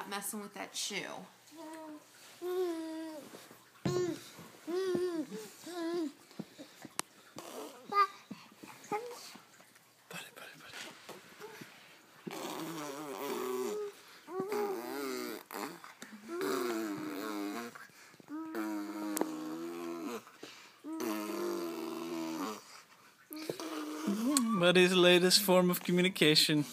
stop messing with that shoe. Buddy's latest form of communication.